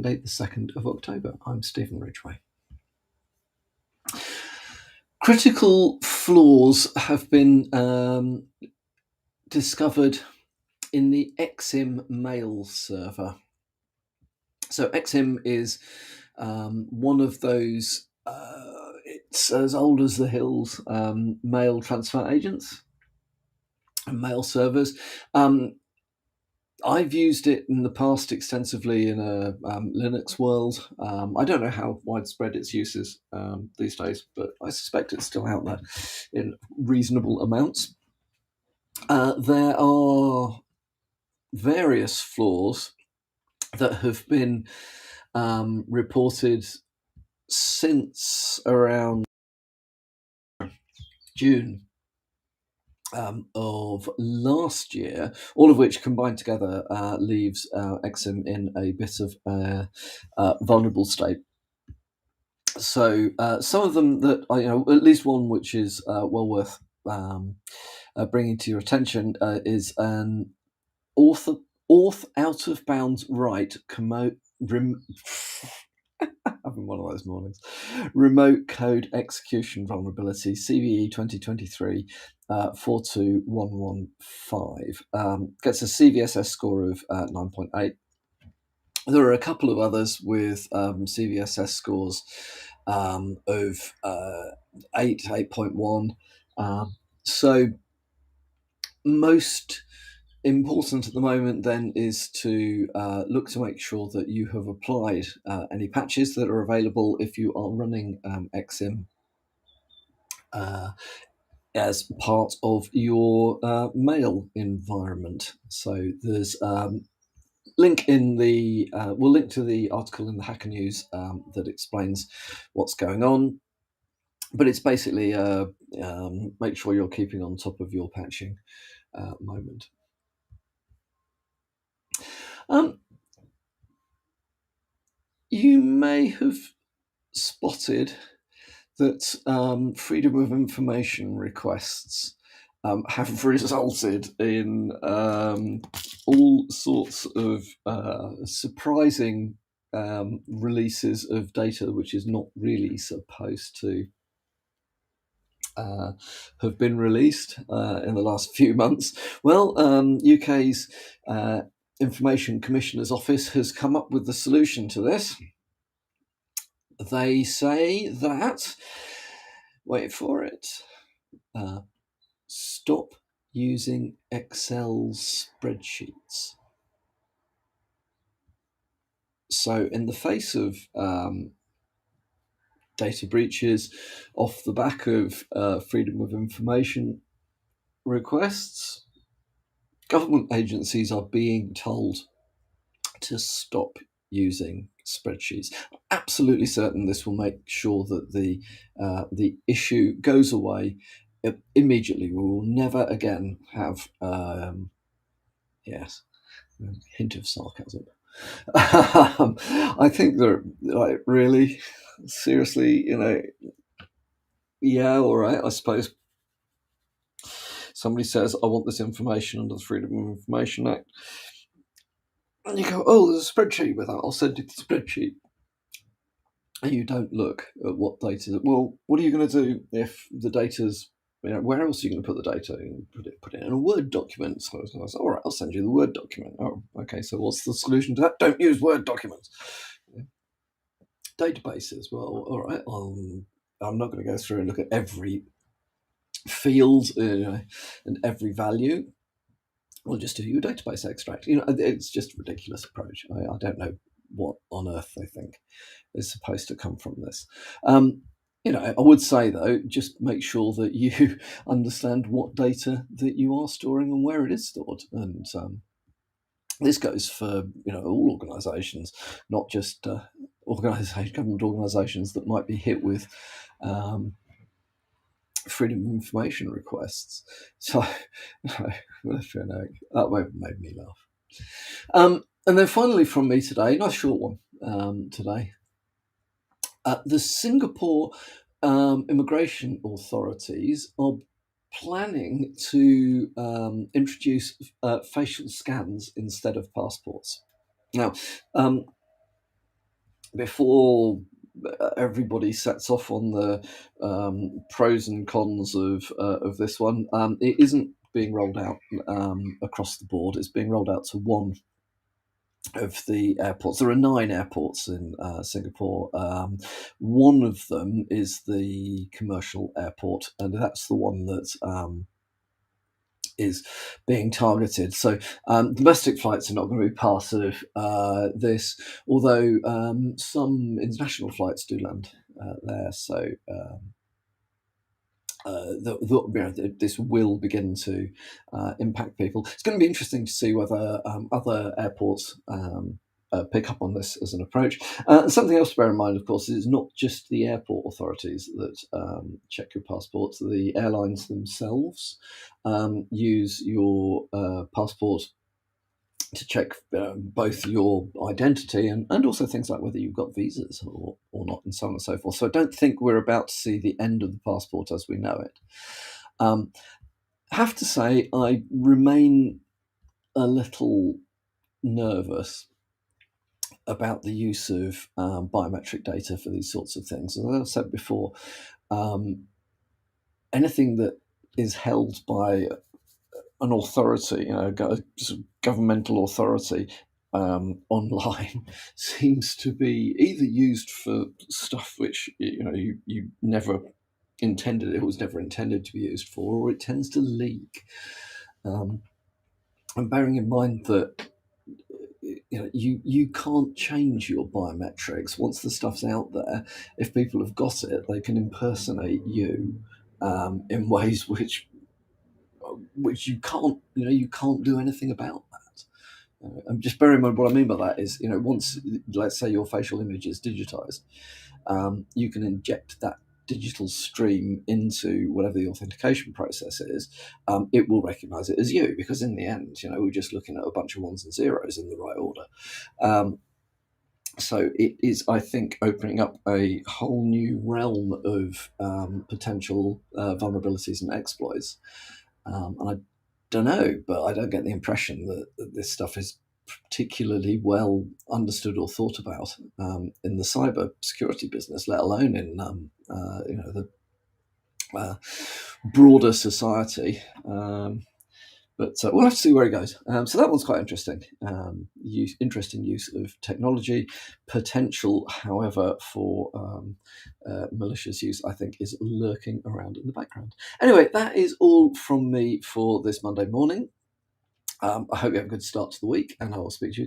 Monday, the 2nd of October. I'm Stephen Ridgway. Critical flaws have been discovered in the Exim mail server. So Exim is one of those, it's as old as the hills, mail transfer agents and mail servers. I've used it in the past extensively in a Linux world. I don't know how widespread its use is these days, but I suspect it's still out there in reasonable amounts. There are various flaws that have been reported since around June of last year, all of which combined together leaves Exim in a bit of a vulnerable state. So some of them that at least one which is well worth bringing to your attention is an auth out of bounds right having one of those mornings. Remote code execution vulnerability, CVE 2023 42115. Gets a CVSS score of 9.8. There are a couple of others with CVSS scores of 8, 8.1. So most important at the moment then is to look to make sure that you have applied any patches that are available if you are running Exim as part of your mail environment. So there's link in the we'll link to the article in the Hacker News that explains what's going on, but it's basically make sure you're keeping on top of your patching moment. You may have spotted that freedom of information requests have resulted in all sorts of surprising releases of data which is not really supposed to have been released in the last few months. Well, UK's Information Commissioner's Office has come up with the solution to this. They say that, wait for it, stop using Excel spreadsheets. So in the face of data breaches off the back of freedom of information requests, government agencies are being told to stop using spreadsheets. I'm absolutely certain this will make sure that the issue goes away immediately. We will never again have yes, a hint of sarcasm. I think they're like really seriously, yeah, all right, I suppose. Somebody says, I want this information under the Freedom of Information Act. And you go, oh, there's a spreadsheet with that. I'll send you the spreadsheet. And you don't look at what data. Well, what are you going to do if the data's, where else are you going to put the data? Put it in a Word document. So I was all right, I'll send you the Word document. Oh, okay, so what's the solution to that? Don't use Word documents. Databases, well, all right, I'm not going to go through and look at every field and every value. We'll just do your database extract. It's just a ridiculous approach. I don't know what on earth they think is supposed to come from this. I would say though, just make sure that you understand what data that you are storing and where it is stored. And this goes for all organisations, not just government organisations that might be hit with freedom of information requests. So that made me laugh. And then finally from me today, nice short one today. The Singapore immigration authorities are planning to introduce facial scans instead of passports. Now, before everybody sets off on the pros and cons of this one, it isn't being rolled out across the board. It's being rolled out to one of the airports. There are 9 airports in Singapore. One of them is the commercial airport, and that's the one that is being targeted. So domestic flights are not going to be part of this, although some international flights do land there. So this will begin to impact people. It's going to be interesting to see whether other airports pick up on this as an approach. Something else to bear in mind, of course, is not just the airport authorities that check your passports. The airlines themselves use your passport to check both your identity and also things like whether you've got visas or not, and so on and so forth. So I don't think we're about to see the end of the passport as we know it. Have to say, I remain a little nervous about the use of biometric data for these sorts of things. As I said before, anything that is held by an authority, governmental authority, online seems to be either used for stuff which you never intended, it was never intended to be used for, or it tends to leak. And bearing in mind that you can't change your biometrics once the stuff's out there. If people have got it, they can impersonate you in ways which you can't do anything about that. And just bear in mind what I mean by that is, once, let's say, your facial image is digitized, you can inject that digital stream into whatever the authentication process is. It will recognize it as you, because in the end, we're just looking at a bunch of ones and zeros in the right order. So it is, I think, opening up a whole new realm of potential vulnerabilities and exploits. And I don't know, but I don't get the impression that this stuff is particularly well understood or thought about in the cyber security business, let alone in the broader society. But we'll have to see where it goes. So that one's quite interesting. Interesting use of technology. Potential, however, for malicious use, I think, is lurking around in the background. Anyway, that is all from me for this Monday morning. I hope you have a good start to the week, and I will speak to you